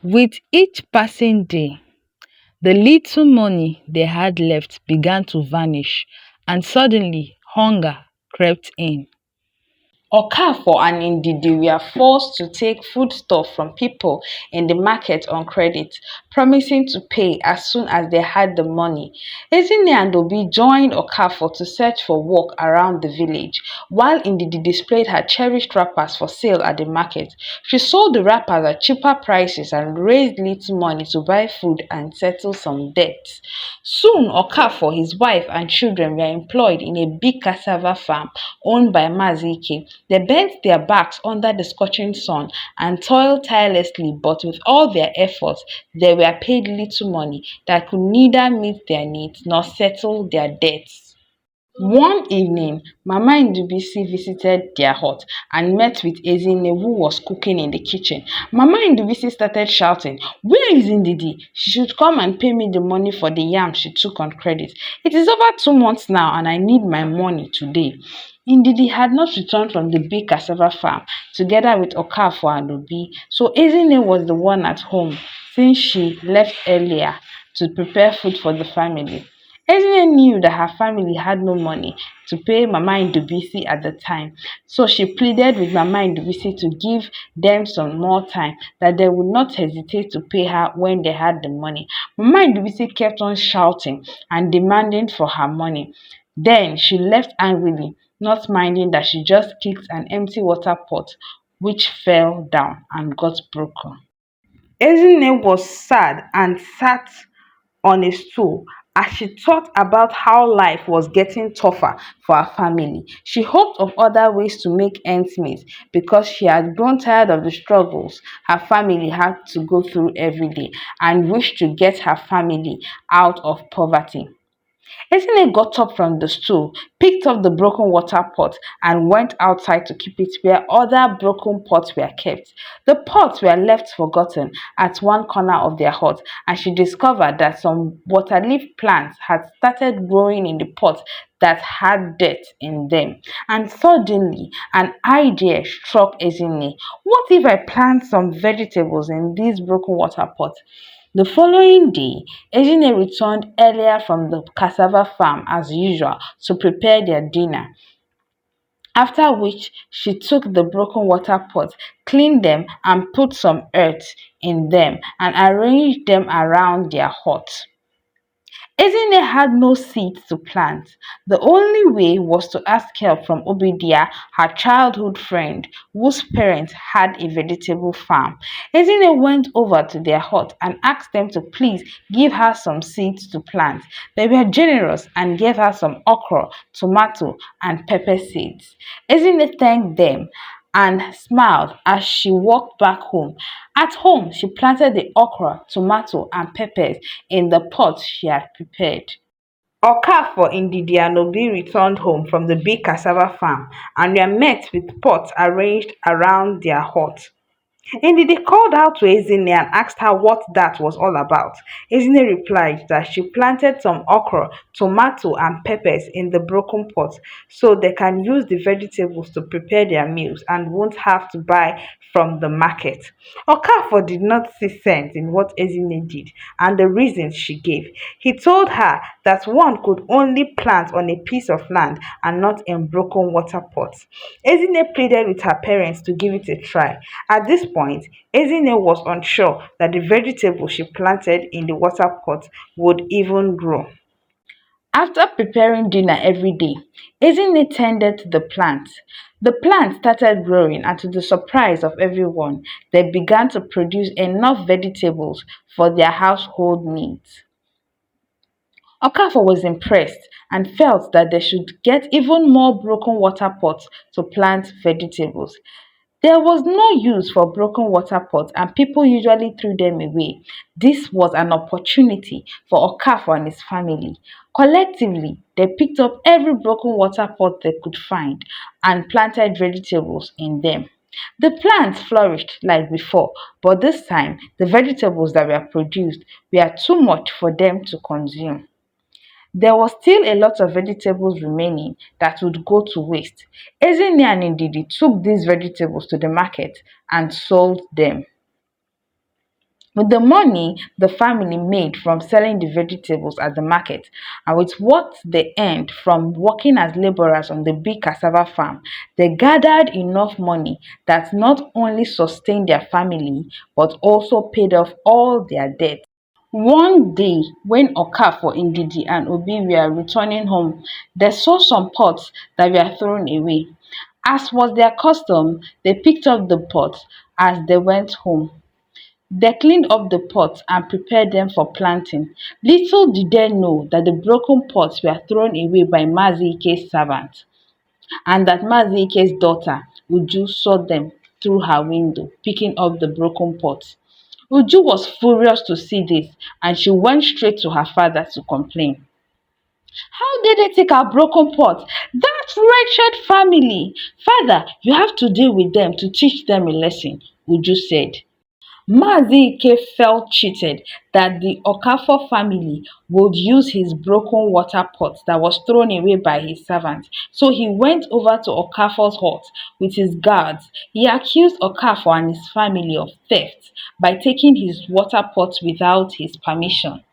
With each passing day, the little money they had left began to vanish, and suddenly hunger crept in. Okafor and Ndidi were forced to take foodstuff from people in the market on credit, promising to pay as soon as they had the money. Ezinne and Obi joined Okafor to search for work around the village, while Ndidi displayed her cherished wrappers for sale at the market. She sold the wrappers at cheaper prices and raised little money to buy food and settle some debts. Soon, Okafor, his wife, and children were employed in a big cassava farm owned by Mazike. They bent their backs under the scorching sun and toiled tirelessly, but with all their efforts, they were paid little money that could neither meet their needs nor settle their debts. One evening, Mama Ndubisi visited their hut and met with Ezinne, who was cooking in the kitchen. Mama Ndubisi started shouting, "Where is Ndidi? She should come and pay me the money for the yam she took on credit. It is over 2 months now and I need my money today." Ndidi had not returned from the big cassava farm together with Okafor and Obi, so Ezinne was the one at home since she left earlier to prepare food for the family. Ezinne knew that her family had no money to pay Mama Ndubisi at the time, so she pleaded with Mama Ndubisi to give them some more time, that they would not hesitate to pay her when they had the money. Mama Ndubisi kept on shouting and demanding for her money. Then she left angrily, not minding that she just kicked an empty water pot which fell down and got broken. Ezinne was sad and sat on a stool as she thought about how life was getting tougher for her family. She hoped of other ways to make ends meet because she had grown tired of the struggles her family had to go through every day and wished to get her family out of poverty. Ezinne got up from the stool, picked up the broken water pot, and went outside to keep it where other broken pots were kept. The pots were left forgotten at one corner of their hut, and she discovered that some waterleaf plants had started growing in the pots that had dirt in them. And suddenly, an idea struck Ezinne. What if I plant some vegetables in these broken water pots? The following day, Ezinne returned earlier from the cassava farm as usual to prepare their dinner, after which she took the broken water pots, cleaned them, and put some earth in them and arranged them around their hut. Ezinne had no seeds to plant. The only way was to ask help from Obidia, her childhood friend, whose parents had a vegetable farm. Ezinne went over to their hut and asked them to please give her some seeds to plant. They were generous and gave her some okra, tomato, and pepper seeds. Ezinne thanked them and smiled as she walked back home. At home, she planted the okra, tomato, and peppers in the pot she had prepared. Okafor Ndidi and Obi returned home from the big cassava farm and were met with pots arranged around their hut. Indeed, they called out to Ezinne and asked her what that was all about. Ezinne replied that she planted some okra, tomato, and peppers in the broken pot so they can use the vegetables to prepare their meals and won't have to buy from the market. Okafor did not see sense in what Ezinne did and the reasons she gave. He told her that one could only plant on a piece of land and not in broken water pots. Ezinne pleaded with her parents to give it a try. At this point, Ezinne was unsure that the vegetable she planted in the water pot would even grow. After preparing dinner every day, Ezinne tended to the plants. The plants started growing, and to the surprise of everyone, they began to produce enough vegetables for their household needs. Okafor was impressed and felt that they should get even more broken water pots to plant vegetables. There was no use for broken water pots and people usually threw them away. This was an opportunity for Okafor and his family. Collectively, they picked up every broken water pot they could find and planted vegetables in them. The plants flourished like before, but this time the vegetables that were produced were too much for them to consume. There was still a lot of vegetables remaining that would go to waste. Ezinne and Ndidi took these vegetables to the market and sold them. With the money the family made from selling the vegetables at the market and with what they earned from working as laborers on the big cassava farm, they gathered enough money that not only sustained their family but also paid off all their debts. One day, when Okafor, Ndidi, and Obi were returning home, they saw some pots that were thrown away. As was their custom, they picked up the pots as they went home. They cleaned up the pots and prepared them for planting. Little did they know that the broken pots were thrown away by Mazi Ike's servant, and that Mazi Ike's daughter, Uju, saw them through her window, picking up the broken pots. Uju was furious to see this, and she went straight to her father to complain. How did they take our broken pot? That wretched family! Father, you have to deal with them to teach them a lesson, Uju said. Mazi Ike felt cheated that the Okafor family would use his broken water pot that was thrown away by his servant. So he went over to Okafor's hut with his guards. He accused Okafor and his family of theft by taking his water pot without his permission.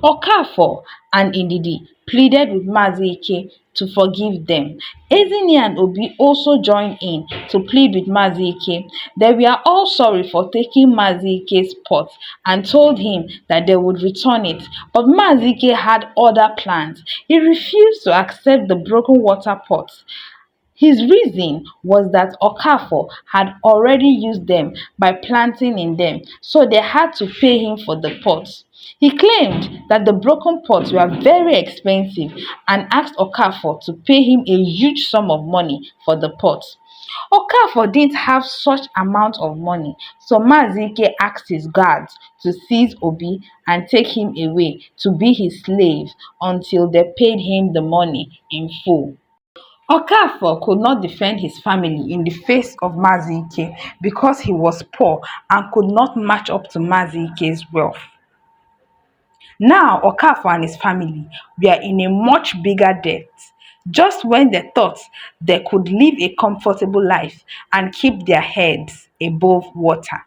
Okafor and Ndidi pleaded with Mazi Ike to forgive them. Ezinne and Obi also joined in to plead with Mazi Ike. They were all sorry for taking Mazi Ike's pot and told him that they would return it. But Mazi Ike had other plans. He refused to accept the broken water pot. His reason was that Okafor had already used them by planting in them, so they had to pay him for the pots. He claimed that the broken pots were very expensive and asked Okafor to pay him a huge sum of money for the pots. Okafor didn't have such amount of money, so Mazi Ike asked his guards to seize Obi and take him away to be his slave until they paid him the money in full. Okafor could not defend his family in the face of Mazi Ike because he was poor and could not match up to Mazi Ike's wealth. Now Okafor and his family were in a much bigger debt. Just when they thought they could live a comfortable life and keep their heads above water.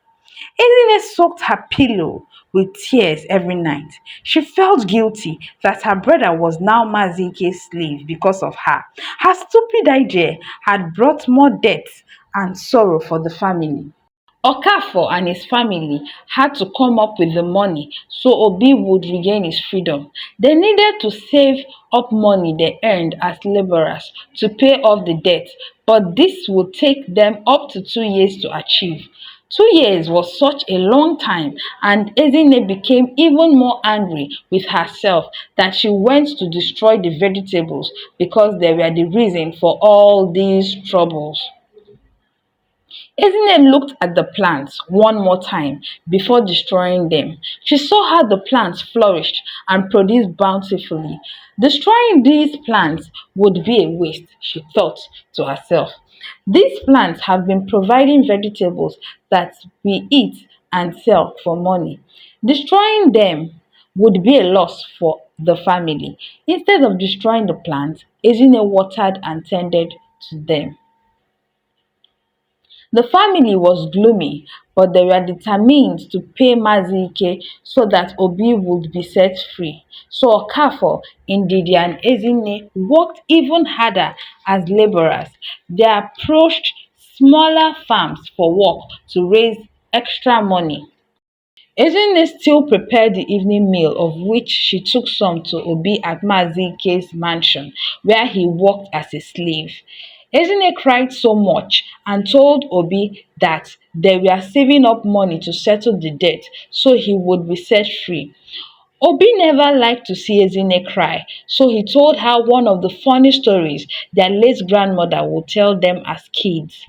Ezinne soaked her pillow with tears every night. She felt guilty that her brother was now Mazi Ike's slave because of her. Her stupid idea had brought more debt and sorrow for the family. Okafor and his family had to come up with the money so Obi would regain his freedom. They needed to save up money they earned as laborers to pay off the debt, but this would take them up to 2 years to achieve. 2 years was such a long time, and Ezinne became even more angry with herself that she went to destroy the vegetables because they were the reason for all these troubles. Ezinne looked at the plants one more time before destroying them. She saw how the plants flourished and produced bountifully. Destroying these plants would be a waste, she thought to herself. These plants have been providing vegetables that we eat and sell for money. Destroying them would be a loss for the family. Instead of destroying the plants, Ezinne watered and tended to them. The family was gloomy, but they were determined to pay Mazi Ike so that Obi would be set free. So Okafor, Ndidi, and Ezinne worked even harder as laborers. They approached smaller farms for work to raise extra money. Ezinne still prepared the evening meal, of which she took some to Obi at Mazi Ike's mansion, where he worked as a slave. Ezinne cried so much and told Obi that they were saving up money to settle the debt so he would be set free. Obi never liked to see Ezinne cry, so he told her one of the funny stories their late grandmother would tell them as kids.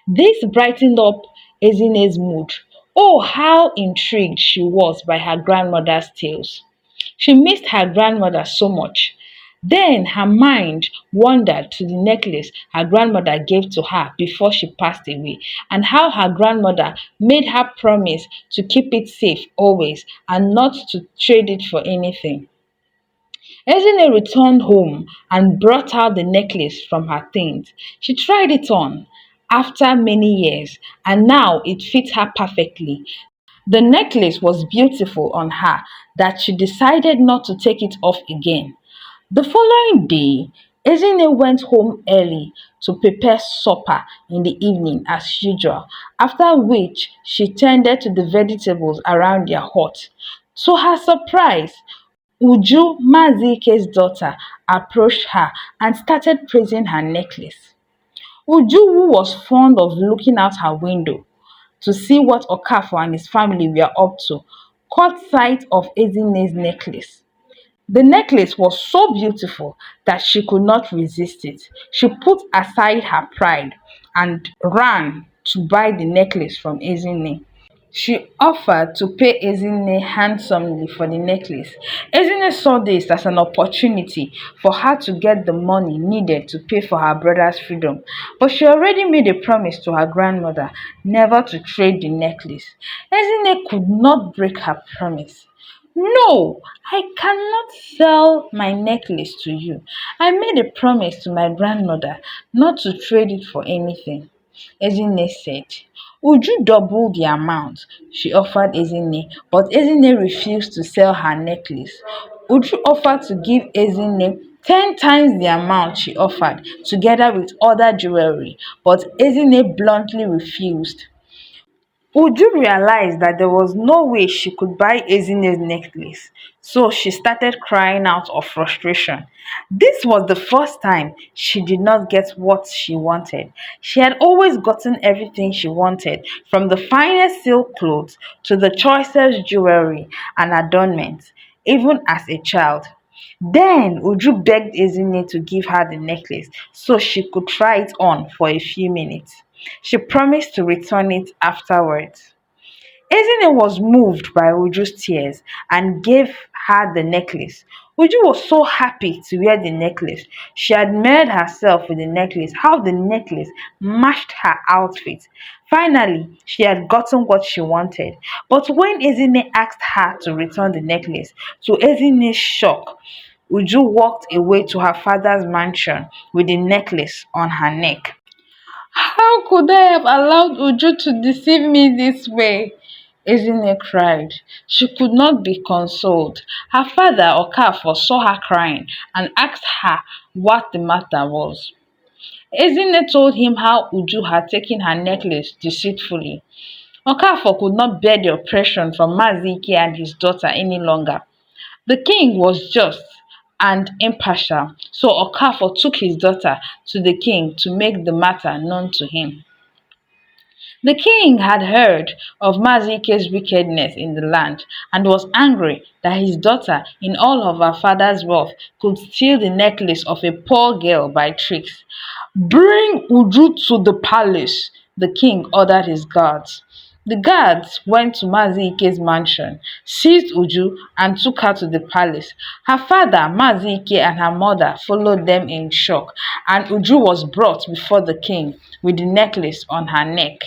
This brightened up Ezinne's mood. Oh, how intrigued she was by her grandmother's tales. She missed her grandmother so much. Then her mind wandered to the necklace her grandmother gave to her before she passed away, and how her grandmother made her promise to keep it safe always and not to trade it for anything. Ezinne returned home and brought out the necklace from her things. She tried it on after many years, and now it fit her perfectly. The necklace was beautiful on her that she decided not to take it off again. The following day, Ezinne went home early to prepare supper in the evening as usual, after which she tended to the vegetables around their hut. To her surprise, Uju, Mazike's daughter, approached her and started praising her necklace. Uju, who was fond of looking out her window to see what Okafor and his family were up to, caught sight of Ezinne's necklace. The necklace was so beautiful that she could not resist it. She put aside her pride and ran to buy the necklace from Ezinne. She offered to pay Ezinne handsomely for the necklace. Ezinne saw this as an opportunity for her to get the money needed to pay for her brother's freedom, but she already made a promise to her grandmother never to trade the necklace. Ezinne could not break her promise. No, I cannot sell my necklace to you. I made a promise to my grandmother not to trade it for anything. Ezinne said. Uju doubled the amount she offered Ezinne, but Ezinne refused to sell her necklace. Uju offered to give Ezinne 10 times the amount she offered, together with other jewelry, but Ezinne bluntly refused. Uju realized that there was no way she could buy Ezinne's necklace, so she started crying out of frustration. This was the first time she did not get what she wanted. She had always gotten everything she wanted, from the finest silk clothes to the choicest jewelry and adornments, even as a child. Then Uju begged Ezinne to give her the necklace so she could try it on for a few minutes. She promised to return it afterwards. Ezinne was moved by Uju's tears and gave her the necklace. Uju was so happy to wear the necklace. She admired herself with the necklace, how the necklace matched her outfit. Finally, she had gotten what she wanted. But when Ezinne asked her to return the necklace, to Ezinne's shock, Uju walked away to her father's mansion with the necklace on her neck. How could I have allowed Uju to deceive me this way? Ezinne cried. She could not be consoled. Her father, Okafor, saw her crying and asked her what the matter was. Ezinne told him how Uju had taken her necklace deceitfully. Okafor could not bear the oppression from Mazike and his daughter any longer. The king was just and impartial, so Okafor took his daughter to the king to make the matter known to him. The king had heard of Mazike's wickedness in the land and was angry that his daughter, in all of her father's wealth, could steal the necklace of a poor girl by tricks. Bring Uju to the palace, the king ordered his guards. The guards went to Mazike's mansion, seized Uju, and took her to the palace. Her father, Mazike, and her mother followed them in shock, and Uju was brought before the king with the necklace on her neck.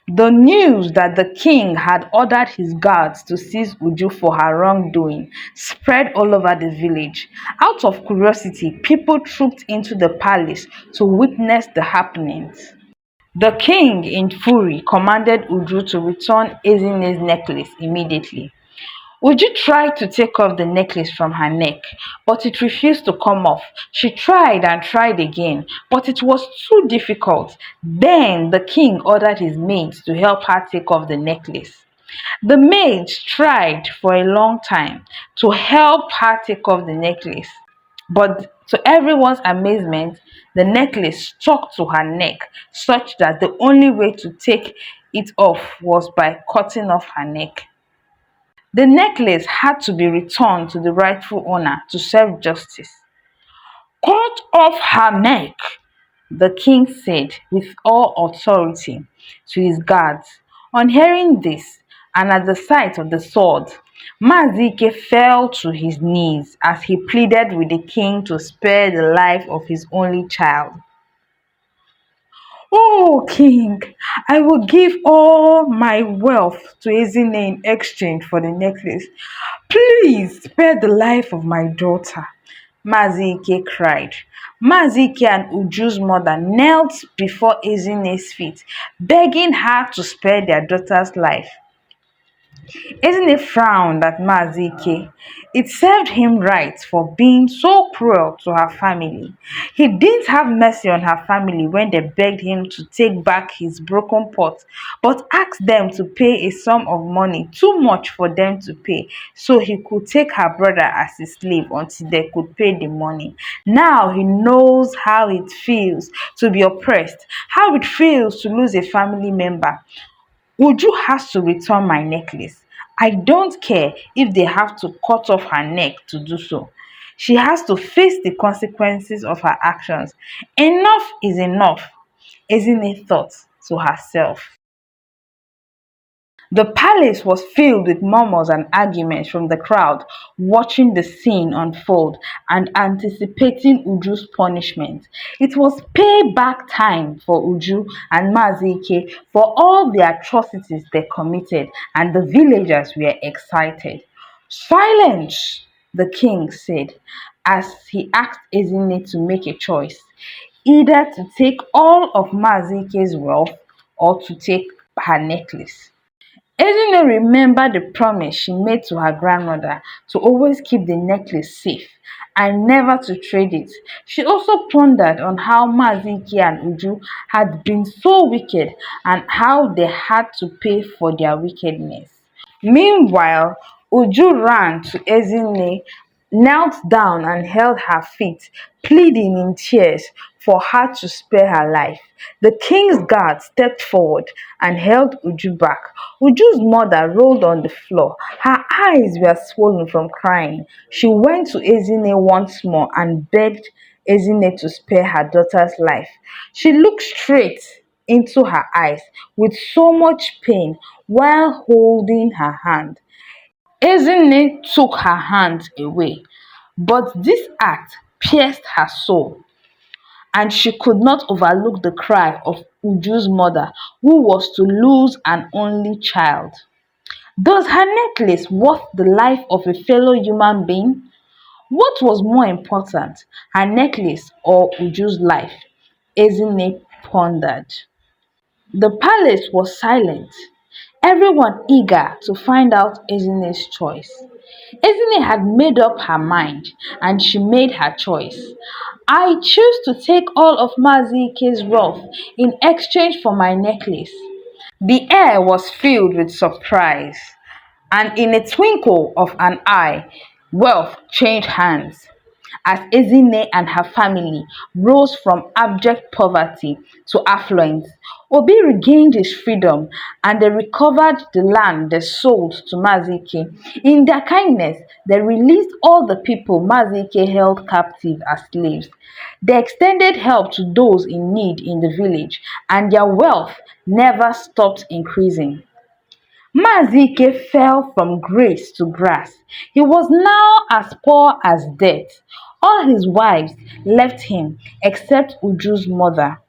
The news that the king had ordered his guards to seize Uju for her wrongdoing spread all over the village. Out of curiosity, people trooped into the palace to witness the happenings. The king, in fury, commanded Uju to return Ezinne's necklace immediately. Uju tried to take off the necklace from her neck, but it refused to come off. She tried and tried again, but it was too difficult. Then the king ordered his maids to help her take off the necklace. The maids tried for a long time to help her take off the necklace, but to everyone's amazement, the necklace stuck to her neck, such that the only way to take it off was by cutting off her neck. The necklace had to be returned to the rightful owner to serve justice. Cut off her neck, the king said with all authority to his guards. On hearing this, and at the sight of the sword, Mazike fell to his knees as he pleaded with the king to spare the life of his only child. Oh, king, I will give all my wealth to Ezinne in exchange for the necklace. Please spare the life of my daughter, Mazike cried. Mazike and Uju's mother knelt before Ezinne's feet, begging her to spare their daughter's life. Ezinne frowned at Mazike. It served him right for being so cruel to her family. He didn't have mercy on her family when they begged him to take back his broken pot, but asked them to pay a sum of money too much for them to pay, so he could take her brother as his slave until they could pay the money. Now he knows how it feels to be oppressed, how it feels to lose a family member. Uju has to return my necklace. I don't care if they have to cut off her neck to do so. She has to face the consequences of her actions. Enough is enough, Ezinne thought to herself. The palace was filled with murmurs and arguments from the crowd, watching the scene unfold and anticipating Uju's punishment. It was payback time for Uju and Mazike for all the atrocities they committed, and the villagers were excited. Silence, the king said, as he asked Ezinne to make a choice, either to take all of Mazike's wealth or to take her necklace. Ezinne remembered the promise she made to her grandmother to always keep the necklace safe and never to trade it. She also pondered on how Maziki and Uju had been so wicked and how they had to pay for their wickedness. Meanwhile, Uju ran to Ezinne, knelt down and held her feet, pleading in tears for her to spare her life. The king's guard stepped forward and held Uju back. Uju's mother rolled on the floor. Her eyes were swollen from crying. She went to Ezinne once more and begged Ezinne to spare her daughter's life. She looked straight into her eyes with so much pain while holding her hand. Ezinne took her hand away, but this act pierced her soul, and she could not overlook the cry of Uju's mother, who was to lose an only child. Does her necklace worth the life of a fellow human being? What was more important, her necklace or Uju's life? Ezinne pondered. The palace was silent, everyone eager to find out Ezinne's choice. Ezinne had made up her mind and she made her choice. I choose to take all of Mazike's wealth in exchange for my necklace. The air was filled with surprise, and in a twinkle of an eye, wealth changed hands as Ezinne and her family rose from abject poverty to affluence. Obi regained his freedom and they recovered the land they sold to Mazike. In their kindness, they released all the people Mazike held captive as slaves. They extended help to those in need in the village, and their wealth never stopped increasing. Mazike fell from grace to grace. He was now as poor as death. All his wives left him except Uju's mother.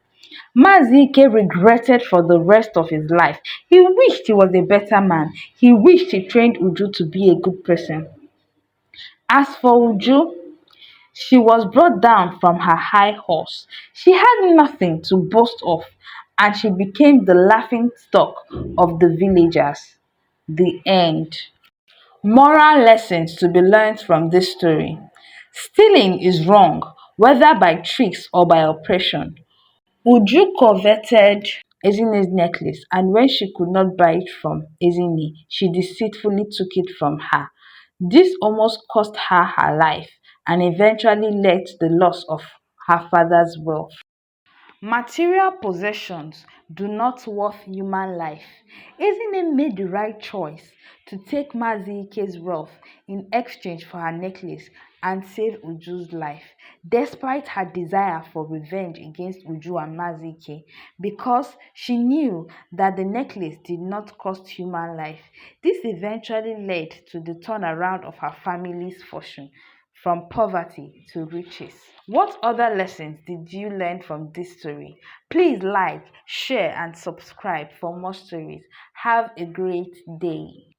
Mazike regretted for the rest of his life. He wished he was a better man. He wished he trained Uju to be a good person. As for Uju, she was brought down from her high horse. She had nothing to boast of, and she became the laughing stock of the villagers. The end. Moral lessons to be learned from this story. Stealing is wrong, whether by tricks or by oppression. Uju coveted Ezinne's necklace, and when she could not buy it from Ezinne, she deceitfully took it from her. This almost cost her her life and eventually led to the loss of her father's wealth. Material possessions do not worth human life. Ezinne made the right choice to take Mazike's wealth in exchange for her necklace and save Uju's life, despite her desire for revenge against Uju and Mazike, because she knew that the necklace did not cost human life. This eventually led to the turnaround of her family's fortune from poverty to riches. What other lessons did you learn from this story? Please like, share, and subscribe for more stories. Have a great day.